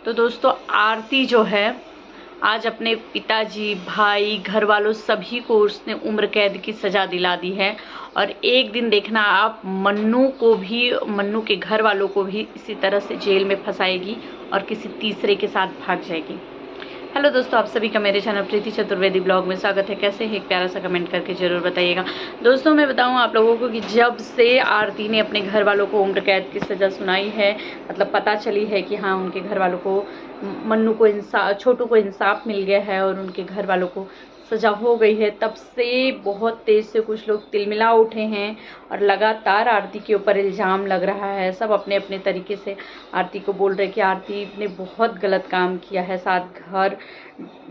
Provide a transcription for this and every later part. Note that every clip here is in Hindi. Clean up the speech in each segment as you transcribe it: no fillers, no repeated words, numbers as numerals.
तो दोस्तों आरती जो है आज अपने पिताजी, भाई, घर वालों सभी को उसने उम्र कैद की सज़ा दिला दी है। और एक दिन देखना आप मन्नू के घर वालों को भी इसी तरह से जेल में फंसाएगी और किसी तीसरे के साथ भाग जाएगी। हेलो दोस्तों, आप सभी का मेरे चैनल प्रीति चतुर्वेदी ब्लॉग में स्वागत है। कैसे हैं? एक प्यारा सा कमेंट करके ज़रूर बताइएगा। दोस्तों मैं बताऊं आप लोगों को कि जब से आरती ने अपने घर वालों को उम्र कैद की सज़ा सुनाई है, मतलब पता चली है कि हाँ उनके घर वालों को, छोटू को इंसाफ मिल गया है और उनके घर वालों को सज़ा हो गई है, तब से बहुत तेज़ से कुछ लोग तिलमिला उठे हैं और लगातार आरती के ऊपर इल्ज़ाम लग रहा है। सब अपने अपने तरीके से आरती को बोल रहे कि आरती ने बहुत गलत काम किया है।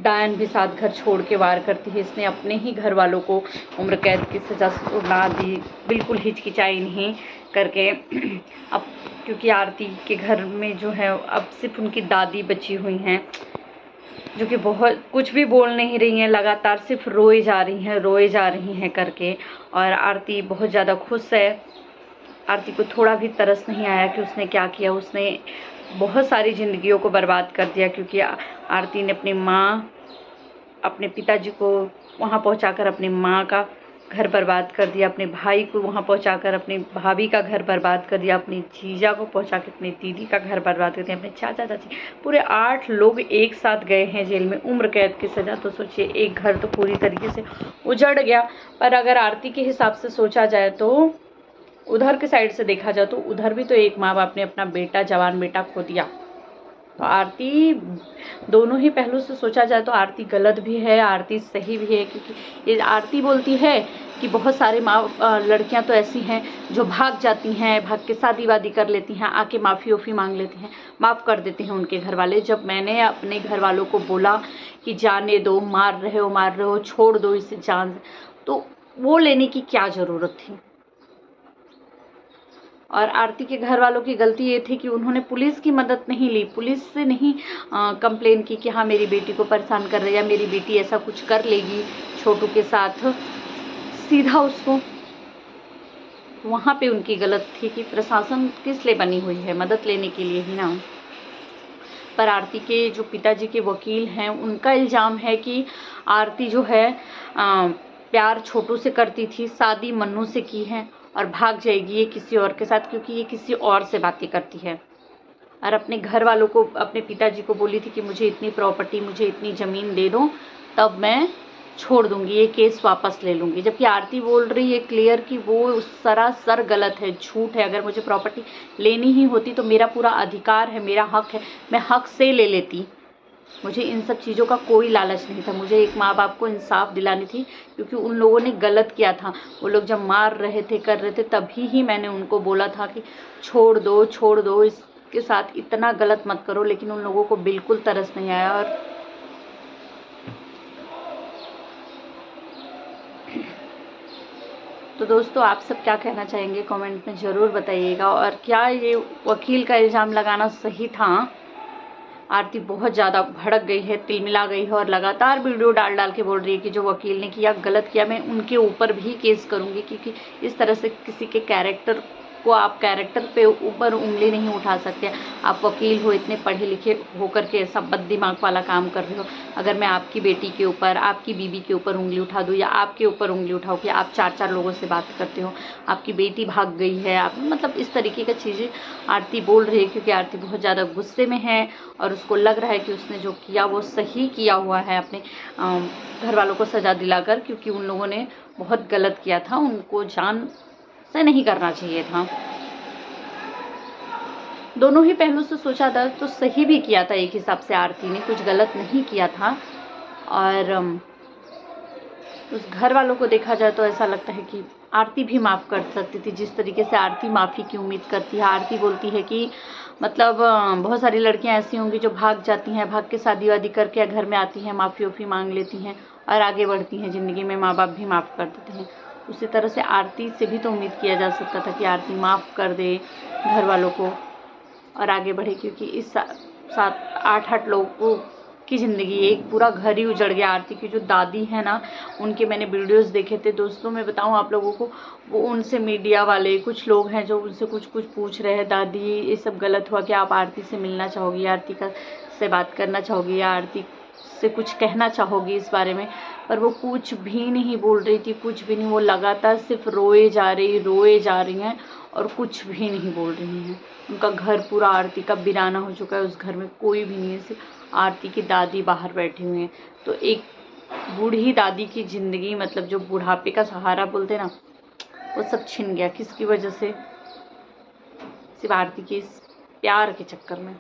डायन भी साथ घर छोड़ के वार करती है। इसने अपने ही घर वालों को उम्र कैद की सज़ा सुना दी, बिल्कुल हिचकिचाई नहीं करके। अब क्योंकि आरती के घर में जो है अब सिर्फ उनकी दादी बची हुई हैं, जो कि बहुत कुछ भी बोल नहीं रही हैं, लगातार सिर्फ रोए जा रही हैं करके। और आरती बहुत ज़्यादा खुश है। आरती को थोड़ा भी तरस नहीं आया कि उसने क्या किया। उसने बहुत सारी ज़िंदगियों को बर्बाद कर दिया, क्योंकि आरती ने अपने पिताजी को वहाँ पहुँचाकर अपनी माँ का घर बर्बाद कर दिया, अपने भाई को वहाँ पहुँचाकर अपनी भाभी का घर बर्बाद कर दिया, अपनी जीजा को पहुँचा के अपनी दीदी का घर बर्बाद कर दिया, अपने चाचा चाची, पूरे 8 लोग एक साथ गए हैं जेल में उम्र कैद की सज़ा। तो सोचिए, एक घर तो पूरी तरीके से उजड़ गया। पर अगर आरती के हिसाब से सोचा जाए तो, उधर के साइड से देखा जाए तो उधर भी तो एक माँ बाप ने अपना बेटा, जवान बेटा खो दिया। तो आरती, दोनों ही पहलू से सोचा जाए तो आरती गलत भी है, आरती सही भी है। क्योंकि ये आरती बोलती है कि बहुत सारे लड़कियां तो ऐसी हैं जो भाग जाती हैं, भाग के शादी वादी कर लेती हैं, आके माफ़ी उफ़ी मांग लेती हैं, माफ़ कर देते हैं उनके घर वाले। जब मैंने अपने घर वालों को बोला कि जाने दो, मार रहे हो, छोड़ दो इसे जान, तो वो लेने की क्या ज़रूरत थी। और आरती के घर वालों की गलती ये थी कि उन्होंने पुलिस की मदद नहीं ली, पुलिस से नहीं कंप्लेन की कि हाँ मेरी बेटी को परेशान कर रहे हैं या मेरी बेटी ऐसा कुछ कर लेगी छोटू के साथ। सीधा उसको वहाँ पे उनकी गलत थी कि प्रशासन किस लिए बनी हुई है, मदद लेने के लिए ही ना। पर आरती के जो पिताजी के वकील हैं, उनका इल्ज़ाम है कि आरती जो है प्यार छोटू से करती थी, शादी मन्नू से की है और भाग जाएगी ये किसी और के साथ, क्योंकि ये किसी और से बातें करती है। और अपने घर वालों को, अपने पिताजी को बोली थी कि मुझे इतनी प्रॉपर्टी, मुझे इतनी ज़मीन दे दो, तब मैं छोड़ दूंगी, ये केस वापस ले लूँगी। जबकि आरती बोल रही है क्लियर कि वो सरासर गलत है, झूठ है। अगर मुझे प्रॉपर्टी लेनी ही होती तो मेरा पूरा अधिकार है, मेरा हक है, मैं हक से ले लेती। मुझे इन सब चीज़ों का कोई लालच नहीं था। मुझे एक माँ बाप को इंसाफ दिलानी थी, क्योंकि उन लोगों ने गलत किया था। वो लोग जब मार रहे थे, कर रहे थे, तभी ही मैंने उनको बोला था कि छोड़ दो, इसके साथ इतना गलत मत करो। लेकिन उन लोगों को बिल्कुल तरस नहीं आया। और तो दोस्तों आप सब क्या कहना चाहेंगे कमेंट में ज़रूर बताइएगा। और क्या ये वकील का इल्ज़ाम लगाना सही था? आरती बहुत ज़्यादा भड़क गई है, तिलमिला गई है और लगातार वीडियो डाल के बोल रही है कि जो वकील ने किया गलत किया, मैं उनके ऊपर भी केस करूँगी। क्योंकि इस तरह से किसी के कैरेक्टर को, आप कैरेक्टर पे ऊपर उंगली नहीं उठा सकते। आप वकील हो, इतने पढ़े लिखे होकर के ऐसा बददिमाग वाला काम कर रहे हो। अगर मैं आपकी बेटी के ऊपर, आपकी बीबी के ऊपर उंगली उठा दूँ या आपके ऊपर उंगली उठाऊँ कि आप 4 लोगों से बात करते हो, आपकी बेटी भाग गई है, आप मतलब इस तरीके की चीज़ें आरती बोल रही है। क्योंकि आरती बहुत ज़्यादा गुस्से में है और उसको लग रहा है कि उसने जो किया वो सही किया हुआ है, अपने घर वालों को सज़ा दिलाकर। क्योंकि उन लोगों ने बहुत गलत किया था, उनको जान से नहीं करना चाहिए था। दोनों ही पहलू से सोचा था तो सही भी किया था। एक हिसाब से आरती ने कुछ गलत नहीं किया था। और उस घर वालों को देखा जाए तो ऐसा लगता है कि आरती भी माफ़ कर सकती थी। जिस तरीके से आरती माफ़ी की उम्मीद करती है, आरती बोलती है कि मतलब बहुत सारी लड़कियां ऐसी होंगी जो भाग जाती हैं, भाग के शादी वादी करके घर में आती हैं, माफ़ी उफ़ी मांग लेती हैं और आगे बढ़ती हैं ज़िंदगी में, माँ बाप भी माफ़ कर देते हैं। उसी तरह से आरती से भी तो उम्मीद किया जा सकता था कि आरती माफ़ कर दे घर वालों को और आगे बढ़े। क्योंकि इस 7-8 लोगों को की ज़िंदगी, एक पूरा घर ही उजड़ गया। आरती की जो दादी है ना, उनके मैंने वीडियोस देखे थे दोस्तों। मैं बताऊं आप लोगों को, वो उनसे मीडिया वाले कुछ लोग हैं जो उनसे कुछ कुछ पूछ रहे हैं, दादी ये सब गलत हुआ, क्या आप आरती से मिलना चाहोगी, आरती का से बात करना चाहोगी, या आरती से कुछ कहना चाहोगी इस बारे में। पर वो कुछ भी नहीं बोल रही थी, कुछ भी नहीं। वो लगातार सिर्फ रोए जा रही हैं और कुछ भी नहीं बोल रही हैं। उनका घर पूरा आरती का वीराना हो चुका है, उस घर में कोई भी नहीं है, सिर्फ आरती की दादी बाहर बैठी हुई हैं। तो एक बूढ़ी दादी की ज़िंदगी, मतलब जो बुढ़ापे का सहारा बोलते ना, वो सब छिन गया। किसकी वजह से? सिर्फ आरती के इस प्यार के चक्कर में।